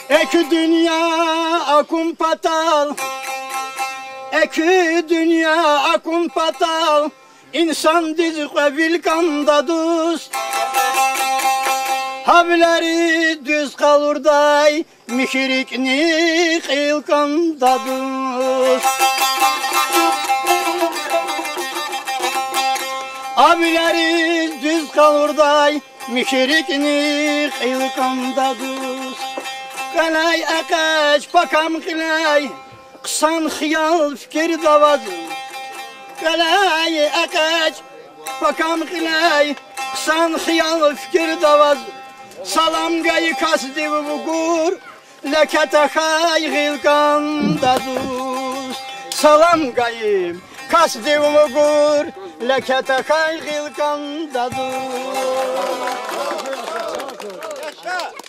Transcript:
Eki dünya akun patal, eki dünya akun patal, insan diz qevil kandadus. Havleri düz kalurday, mihirikni qil kandadus. Havleri düz kalurday, mihirikni qil kandadus. Qalay aqaç pakam qilay, qısan xiyal fikir davazım. Qalay aqaç pakam qilay, qısan xiyal fikir davazım. Salam gayı kasdi vugur, lekete xayğil kandadus. Salam gayı kasdi vugur, lekete xayğil kandadus. Yaşa!